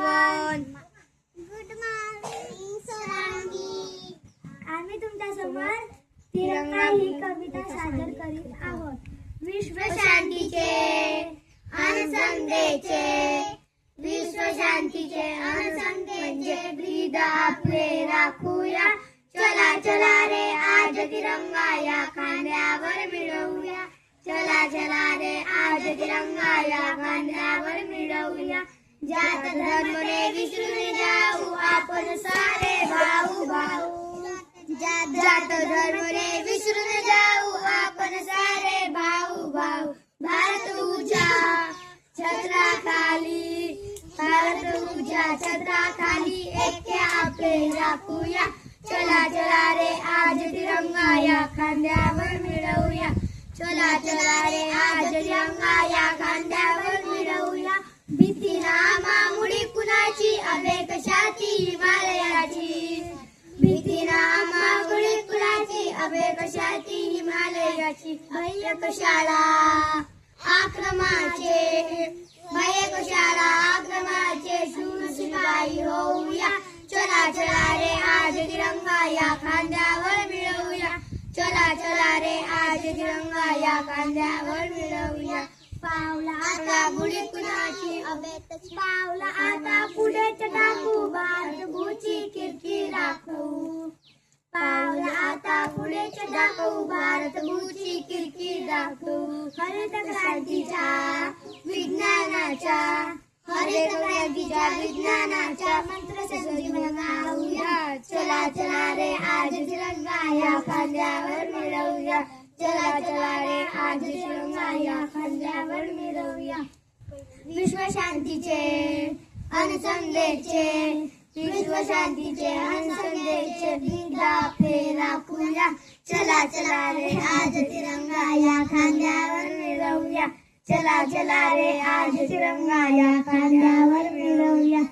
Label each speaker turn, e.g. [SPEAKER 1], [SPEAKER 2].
[SPEAKER 1] everyone.
[SPEAKER 2] Good morning Sonali.
[SPEAKER 3] आम्ही तुमच्या समोर तिरंगा ही कविता सादर करीत आहोत. विश्व
[SPEAKER 2] शांतीचे अनुसंधेचे, विश्व शांतीचे अनुसंधेचे म्हणजे ब्रीद आपले राखूया. चला चला रे आज तिरंगा या खांद्यावर मिळवूया. चला चला रे आज तिरंगा या खांद्यावर मिळवूया. जात धर्म रे विसरून जाऊ आपण सारे भाऊ भाऊ. जात धर्म रे विसरून जाऊ आपण सारे भाऊ भाऊ. भारत तुझ्या छत्राखाली, भारत तुझ्या छत्राखाली ऐक्य आपले राखूया. चला चला रे आज तिरंगा या खांद्यावर मिळवूया. चला चला रे आज तिरंगा या खांद्यावर मिळवूया. भीती नामामुळी कुणाची अबे कशाची हिमालयाची. भीती नामामुळी कुणाची अबे कशाची हिमालयाची. भय कशाला आक्रमाचे, भय कशाला आक्रमाचे शूर शिपाई होऊया. चला चला रे आज तिरंगा या खांद्यावर मिळवूया. चला चला रे आज तिरंगा या खांद्यावर मिळवूया. पावला आता पुढे कुणाची अबे पावला आता पुढे टाकू भारत भूची कीर्ती राखू. पावला आता पुढे टाकू भारत भूची कीर्ती राखू. हरित क्रांतीच्या विज्ञानाच्या, हरित क्रांतीच्या विज्ञानाच्या मंत्र सजवूया. चला चला रे आज तिरंगा या खांद्यावर मिळवूया. चला चला रे आज तिरंगा या खांद्यावर मिळवूया. विश्व शांतीचे अनुसंधेचे, विश्व शांतीचे अनुसंधेचे ब्रीद आपले राखूया. चला चला रे आज तिरंगा या खांद्यावर मिळवूया. चला चला रे आज तिरंगा या खांद्यावर मिळवूया.